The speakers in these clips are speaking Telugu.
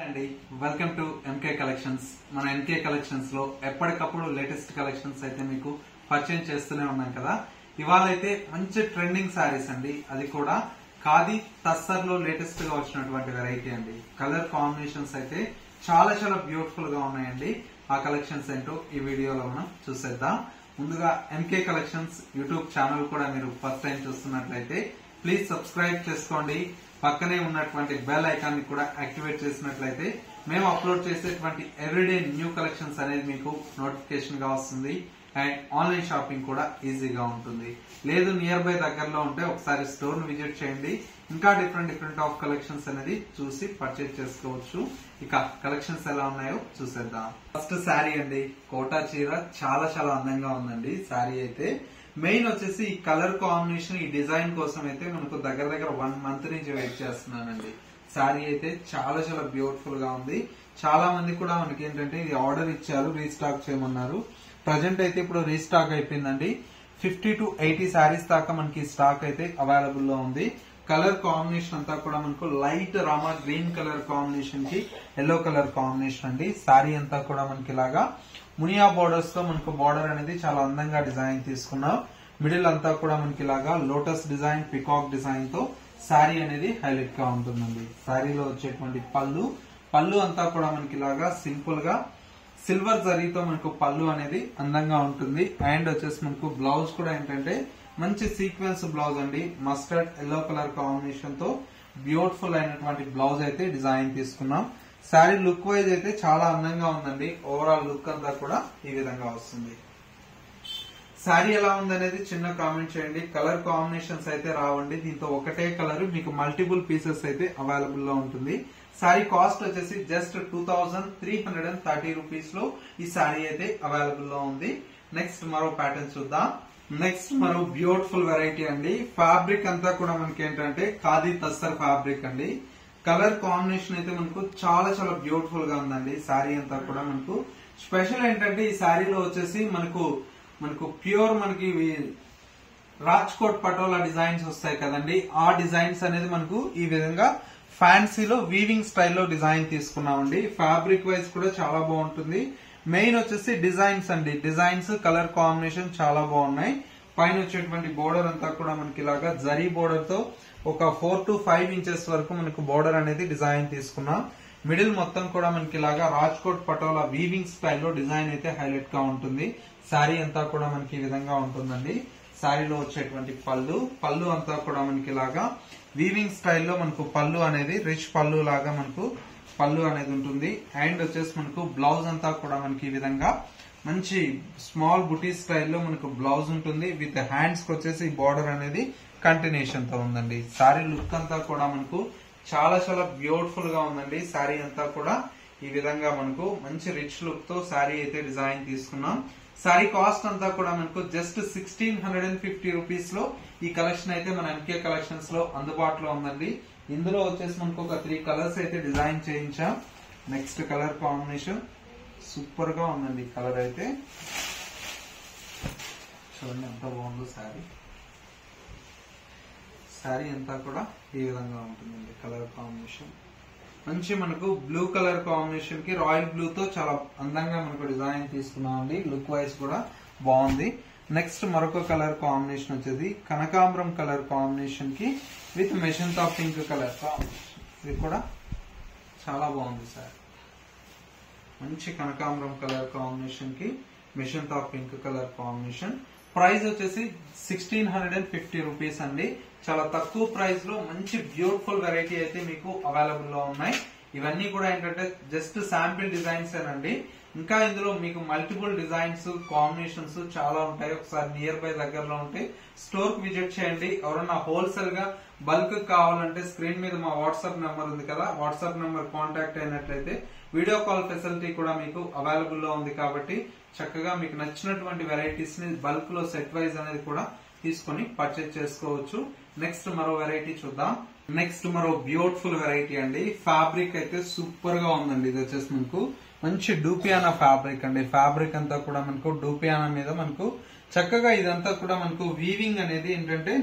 అండి వెల్కమ్ టు ఎంకే కలెక్షన్స్. మన ఎంకే కలెక్షన్స్ లో ఎప్పటికప్పుడు లేటెస్ట్ కలెక్షన్స్ అయితే మీకు పరిచయం చేస్తూనే ఉన్నాం కదా. ఇవాళ అయితే మంచి ట్రెండింగ్ సారీస్ అండి, అది కూడా ఖాదీ టస్సర్ లో లేటెస్ట్ గా వచ్చినటువంటి వెరైటీ అండి. కలర్ కాంబినేషన్స్ అయితే చాలా చాలా బ్యూటిఫుల్ గా ఉన్నాయండి. ఆ కలెక్షన్స్ ఏంటో ఈ వీడియోలో మనం చూసేద్దాం. ముందుగా ఎంకే కలెక్షన్స్ యూట్యూబ్ ఛానల్ కూడా మీరు ఫస్ట్ టైం చూస్తున్నట్లయితే ప్లీజ్ సబ్స్క్రైబ్ చేసుకోండి. పక్కనే ఉన్నటువంటి బెల్ ఐకాన్ ని కూడా యాక్టివేట్ చేసినట్లయితే మేము అప్లోడ్ చేసేటువంటి ఎవ్రీడే న్యూ కలెక్షన్స్ అనేది మీకు నోటిఫికేషన్ గా వస్తుంది. అండ్ ఆన్లైన్ షాపింగ్ కూడా ఈజీగా ఉంటుంది. లేదు నియర్ బై దగ్గరలో ఉంటే ఒకసారి స్టోర్ ను విజిట్ చేయండి. ఇంకా డిఫరెంట్ ఆఫ్ కలెక్షన్స్ అనేది చూసి పర్చేజ్ చేసుకోవచ్చు. ఇక కలెక్షన్స్ ఎలా ఉన్నాయో చూసేద్దాం. ఫస్ట్ శారీ అండి, కోటా చీర చాలా చాలా అందంగా ఉందండి. శారీ అయితే మెయిన్ వచ్చేసి ఈ కలర్ కాంబినేషన్, ఈ డిజైన్ కోసం అయితే మనకు దగ్గర 1 మంత్ నుంచి వెయిట్ చేస్తున్నానండి. శారీ అయితే చాలా చాలా బ్యూటిఫుల్ గా ఉంది. చాలా మంది కూడా మనకి ఏంటంటే ఇది ఆర్డర్ ఇచ్చారు, రీస్టాక్ చేయమన్నారు. ప్రజెంట్ అయితే ఇప్పుడు రీస్టాక్ అయిపోయిందండి. 50 to 80 శారీస్ దాకా మనకి స్టాక్ అయితే అవైలబుల్ లో ఉంది. కలర్ కాంబినేషన్ అంతా కూడా మనకు light Rama green colour combination కి ఎల్లో కలర్ కాంబినేషన్ అండి. శారీ అంతా కూడా మనకి ఇలాగా మునియా బోర్డర్స్ తో మనకు బోర్డర్ అనేది చాలా అందంగా డిజైన్ తీసుకున్నాం. మిడిల్ అంతా కూడా మనకి ఇలాగా లోటస్ డిజైన్, పికాక్ డిజైన్ తో శారీ అనేది హైలైట్ గా ఉంటుందండి. శారీలో వచ్చేటువంటి పళ్ళు అంతా కూడా మనకి ఇలాగా సింపుల్ గా సిల్వర్ జరీతో మనకు పళ్ళు అనేది అందంగా ఉంటుంది. అండ్ వచ్చేసి మనకు బ్లౌజ్ కూడా ఏంటంటే మంచి సీక్వెన్స్ బ్లౌజ్ అండి. మస్టర్డ్ ఎల్లో కలర్ కాంబినేషన్ తో బ్యూటిఫుల్ అయినటువంటి బ్లౌజ్ అయితే డిజైన్ తీసుకున్నాం. శారీ లుక్ వైజ్ అయితే చాలా అందంగా ఉందండి. ఓవరాల్ లుక్ అంతా కూడా ఈ విధంగా వస్తుంది. శారీ ఎలా ఉందనేది చిన్న కామెంట్ చేయండి. కలర్ కాంబినేషన్స్ అయితే రావండి, దీంతో ఒకటే కలర్ మీకు మల్టిపుల్ పీసెస్ అయితే అవైలబుల్ లో ఉంటుంది. శారీ కాస్ట్ వచ్చేసి జస్ట్ 2330 రూపీస్ లో ఈ శారీ అయితే అవైలబుల్ లో ఉంది. నెక్స్ట్ మరో ప్యాటర్న్ చూద్దాం. నెక్స్ట్ మరో బ్యూటిఫుల్ వెరైటీ అండి. ఫ్యాబ్రిక్ అంతా కూడా మనకి ఏంటంటే ఖాదీ టస్సర్ ఫ్యాబ్రిక్ అండి. కలర్ కాంబినేషన్ అయితే మనకు చాలా చాలా బ్యూటిఫుల్ గా ఉందండి. శారీ అంతా కూడా మనకు స్పెషల్ ఏంటంటే ఈ శారీలో వచ్చేసి మనకు ప్యూర్ మనకి రాజ్కోట్ పటోలా డిజైన్స్ వస్తాయి కదండి. ఆ డిజైన్స్ అనేది మనకు ఈ విధంగా ఫ్యాన్సీలో వీవింగ్ స్టైల్లో డిజైన్ తీసుకున్నామండి. ఫ్యాబ్రిక్ వైజ్ కూడా చాలా బాగుంటుంది. మెయిన్ వచ్చేసి డిజైన్స్ అండి. డిజైన్స్ కలర్ కాంబినేషన్ చాలా బాగున్నాయి. పైన వచ్చేటువంటి బోర్డర్ అంతా కూడా మనకి ఇలాగా జరీ బోర్డర్ తో ఒక 4 to 5 ఇంచెస్ వరకు మనకు బోర్డర్ అనేది డిజైన్ తీసుకున్నాం. మిడిల్ మొత్తం కూడా మనకి ఇలాగా రాజ్కోట్ పటోలా వీవింగ్ స్టైల్లో డిజైన్ అయితే హైలైట్ గా ఉంటుంది. శారీ అంతా కూడా మనకి ఈ విధంగా ఉంటుందండి. శారీలో వచ్చేటువంటి పళ్ళు అంతా కూడా మనకి ఇలాగా వీవింగ్ స్టైల్లో మనకు పళ్ళు అనేది రిచ్ పళ్ళు లాగా మనకు పళ్ళు అనేది ఉంటుంది. అండ్ వచ్చేసి మనకు బ్లౌజ్ అంతా కూడా మనకి ఈ విధంగా మంచి స్మాల్ బుటీ స్టైల్లో మనకు బ్లౌజ్ ఉంటుంది. విత్ హ్యాండ్స్ కి వచ్చేసి బోర్డర్ అనేది కంటిన్యూషన్ తో ఉందండి. శారీ లుక్ అంతా కూడా మనకు చాలా చాలా బ్యూటిఫుల్ గా ఉందండి. శారీ అంతా కూడా ఈ విధంగా మనకు మంచి రిచ్ లుక్ తో శారీ అయితే డిజైన్ తీసుకున్నాం. శారీ కాస్ట్ అంతా కూడా మనకు జస్ట్ 1650 రూపీస్ లో ఈ కలెక్షన్ అయితే మన ఎంకే కలెక్షన్స్ లో అందుబాటులో ఉందండి. ఇందులో వచ్చేసి మనకు ఒక 3 కలర్స్ అయితే డిజైన్ చేయించాం. నెక్స్ట్ కలర్ కాంబినేషన్ సూపర్ గా ఉందండి. కలర్ అయితే చూడండి ఎంత బాగుందో శారీ. శారీ అంతా కూడా ఈ విధంగా ఉంటుందండి. కలర్ కాంబినేషన్ మంచి మనకు బ్లూ కలర్ కాంబినేషన్ కి రాయల్ బ్లూ తో చాలా అందంగా మనకు డిజైన్ తీసుకున్నామండి. లుక్ వైజ్ కూడా బాగుంది. నెక్స్ట్ మరొక కలర్ కాంబినేషన్ వచ్చేది కనకాంబరం కలర్ కాంబినేషన్ కి విత్ మెషంతా పింక్ కలర్ కాంబినేషన్. ఇది కూడా చాలా బాగుంది సార్. మంచి కనకాంబరం కలర్ కాంబినేషన్ కి మెషంతా పింక్ కలర్ కాంబినేషన్. ప్రైస్ వచ్చేసి 1650 రూపీస్ అండి. చాలా తక్కువ ప్రైస్ లో మంచి బ్యూటిఫుల్ వెరైటీ అయితే మీకు అవైలబుల్ లో ఉన్నాయి. ఇవన్నీ కూడా ఏంటంటే జస్ట్ శాంపిల్ డిజైన్స్ ఏనండి. ఇంకా ఇందులో మీకు మల్టిపుల్ డిజైన్స్ కాంబినేషన్స్ చాలా ఉంటాయి. ఒకసారి నియర్ బై దగ్గరలో ఉంటే స్టోర్ కి విజిట్ చేయండి. ఎవరన్నా హోల్సేల్ గా బల్క్ కావాలంటే స్క్రీన్ మీద మా వాట్సాప్ నెంబర్ ఉంది కదా, వాట్సాప్ నెంబర్ కాంటాక్ట్ అయినట్లయితే వీడియో కాల్ ఫెసిలిటీ కూడా మీకు అవైలబుల్ లో ఉంది. కాబట్టి చక్కగా మీకు నచ్చినటువంటి వెరైటీస్ ని బల్క్ లో సెట్ వైజ్ అనేది కూడా తీసుకుని పర్చేజ్ చేసుకోవచ్చు. నెక్స్ట్ మరో వెరైటీ చూద్దాం. నెక్స్ట్ మరో బ్యూటిఫుల్ వెరైటీ అండి. ఫ్యాబ్రిక్ అయితే సూపర్ గా ఉందండి. ఇది వచ్చేసి మనకు మంచి డూపియానా ఫ్యాబ్రిక్ అండి. ఫ్యాబ్రిక్ అంతా కూడా మనకు డూపియానా మీద మనకు చక్కగా ఇదంతా కూడా మనకు వీవింగ్ అనేది ఏంటంటే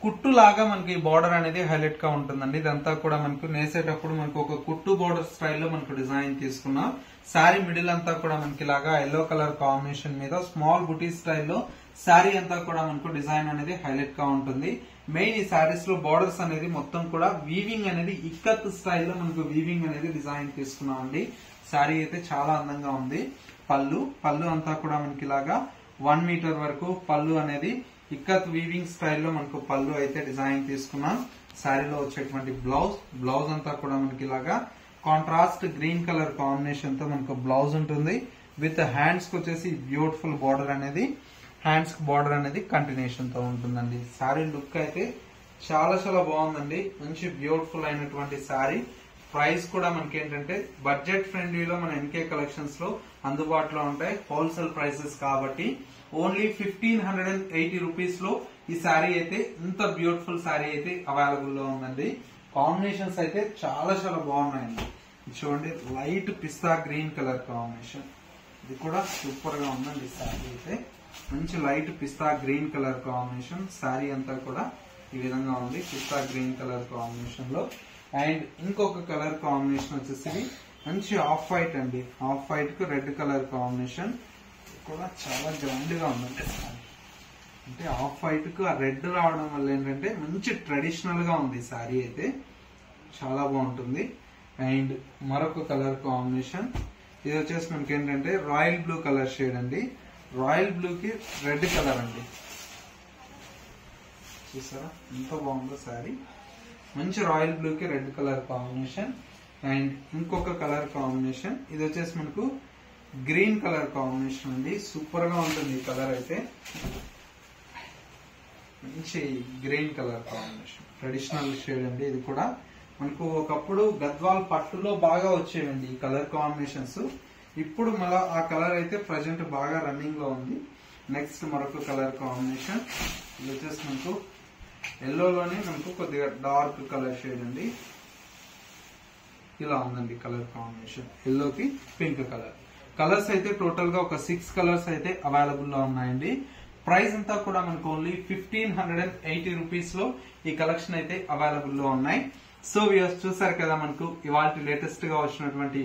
కుట్టు లాగా మనకి బార్డర్ అనేది హైలైట్ గా ఉంటుందండి. ఇదంతా కూడా మనకు నేసేటప్పుడు మనకు ఒక కుట్టు బార్డర్ స్టైల్లో మనకు డిజైన్ తీసుకున్నాం. శారీ మిడిల్ అంతా కూడా మనకి ఇలాగా ఎల్లో కలర్ కాంబినేషన్ మీద స్మాల్ బుటీ స్టైల్లో శారీ అంతా కూడా మనకు డిజైన్ అనేది హైలైట్ గా ఉంటుంది. మెయిన్ ఈ శారీస్ లో బార్డర్స్ అనేది మొత్తం కూడా వీవింగ్ అనేది ఇక్కత్ స్టైల్లో మనకు వీవింగ్ అనేది డిజైన్ తీసుకున్నాం అండి. శారీ అయితే చాలా అందంగా ఉంది. పళ్ళు అంతా కూడా మనకి ఇలాగా 1 మీటర్ వరకు పళ్ళు అనేది ఇక్కత్ వీవింగ్ స్టైల్లో మనకు పళ్ళు అయితే డిజైన్ తీసుకున్నాం. శారీలో వచ్చేటువంటి బ్లౌజ్ అంతా కూడా మనకి ఇలాగా కాంట్రాస్ట్ గ్రీన్ కలర్ కాంబినేషన్ తో మనకు బ్లౌజ్ ఉంటుంది. విత్ హ్యాండ్స్ కి వచ్చేసి బ్యూటిఫుల్ బార్డర్ అనేది కంటిన్యూషన్ తో ఉంటుందండి. శారీ లుక్ అయితే చాలా చాలా బాగుందండి. మంచి బ్యూటిఫుల్ అయినటువంటి శారీ. ప్రైస్ కూడా మనకి ఏంటంటే బడ్జెట్ ఫ్రెండ్లీలో మన ఎన్కే కలెక్షన్స్ లో అందుబాటులో ఉంటాయి. హోల్సేల్ ప్రైసెస్ కాబట్టి ఓన్లీ 1580 రూపీస్ లో ఈ శారీ అయితే ఇంత బ్యూటిఫుల్ శారీ అయితే అవైలబుల్ లో ఉందండి. కాంబినేషన్స్ అయితే చాలా చాలా బాగున్నాయండి. చూడండి, లైట్ పిస్తా గ్రీన్ కలర్ కాంబినేషన్, ఇది కూడా సూపర్ గా ఉందండి. శారీ అయితే మంచి లైట్ పిస్తా గ్రీన్ కలర్ కాంబినేషన్. శారీ అంతా కూడా ఈ విధంగా ఉంది పిస్తా గ్రీన్ కలర్ కాంబినేషన్ లో. అండ్ ఇంకొక కలర్ కాంబినేషన్ వచ్చేసి మంచి ఆఫ్ వైట్ అండి. ఆఫ్ వైట్ కు రెడ్ కలర్ కాంబినేషన్ కూడా చాలా గ్రాండ్ గా ఉందండి. అంటే ఆఫ్ వైట్ కు ఆ రెడ్ రావడం వల్ల ఏంటంటే మంచి ట్రెడిషనల్ గా ఉంది శారీ అయితే, చాలా బాగుంటుంది. అండ్ మరొక కలర్ కాంబినేషన్, ఇది వచ్చేసి మనకి ఏంటంటే రాయల్ బ్లూ కలర్ షేడ్ అండి. రాయల్ బ్లూ కి రెడ్ కలర్ అండి. చూసారా ఎంత బాగుందో శారీ. మంచి రాయల్ బ్లూ కి రెడ్ కలర్ కాంబినేషన్. అండ్ ఇంకొక కలర్ కాంబినేషన్, ఇది వచ్చేసి మనకు గ్రీన్ కలర్ కాంబినేషన్ అండి. సూపర్ గా ఉంటుంది ఈ కలర్ అయితే. మంచి green colour combination, traditional shade అండి. ఇది కూడా మనకు ఒకప్పుడు గద్వాల్ పట్టులో బాగా వచ్చేవండి ఈ కలర్ కాంబినేషన్స్. ఇప్పుడు మళ్ళా ఆ కలర్ అయితే ప్రజెంట్ బాగా రన్నింగ్ లో ఉంది. నెక్స్ట్ మరొక కలర్ కాంబినేషన్, ఇది వచ్చేసి మనకు ఎల్లోలోనే మనకు కొద్దిగా డార్క్ కలర్ షేడ్ అండి. ఇలా ఉందండి కలర్ కాంబినేషన్, ఎల్లోకి పింక్ కలర్. కలర్స్ అయితే టోటల్ గా ఒక 6 కలర్స్ అయితే అవైలబుల్ లో ఉన్నాయండి. ప్రైస్ అంతా కూడా మనకు ఓన్లీ 1580 రూపీస్ లో ఈ కలెక్షన్ అయితే అవైలబుల్ లో ఉన్నాయి. సో వ్యూయర్స్ చూసారు కదా, మనకు ఇవాళ లేటెస్ట్ గా వచ్చినటువంటి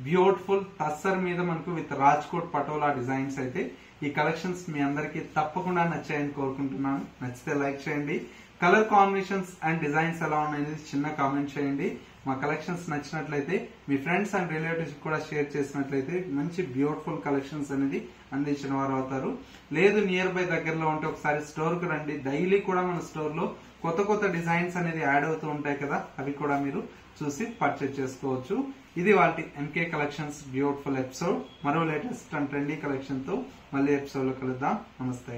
బ్యూటిఫుల్ టస్సర్ మీద మనకు విత్ రాజ్కోట్ పటోలా డిజైన్స్ అయితే ఈ కలెక్షన్స్ మీ అందరికీ తప్పకుండా నచ్చాయని కోరుకుంటున్నాను. నచ్చితే లైక్ చేయండి. కలర్ కాంబినేషన్స్ అండ్ డిజైన్స్ ఎలా ఉన్నాయనేది చిన్న కామెంట్ చేయండి. మా కలెక్షన్స్ నచ్చినట్లయితే మీ ఫ్రెండ్స్ అండ్ రిలేటివ్స్ కూడా షేర్ చేసినట్లయితే మంచి బ్యూటిఫుల్ కలెక్షన్స్ అనేది అందించిన వారు అవుతారు. లేదు నియర్ బై దగ్గరలో ఉంటే ఒకసారి స్టోర్ కు రండి. డైలీ కూడా మన స్టోర్ లో కొత్త కొత్త డిజైన్స్ అనేది యాడ్ అవుతూ ఉంటాయి కదా, అవి కూడా మీరు చూసి పర్చేజ్ చేసుకోవచ్చు. ఇది వాటి ఎన్కే కలెక్షన్స్ బ్యూటిఫుల్ ఎపిసోడ్. మరో లేటెస్ట్ అండ్ ట్రెండీ కలెక్షన్ తో మళ్ళీ ఎపిసోడ్ లో కలుద్దాం. నమస్తే.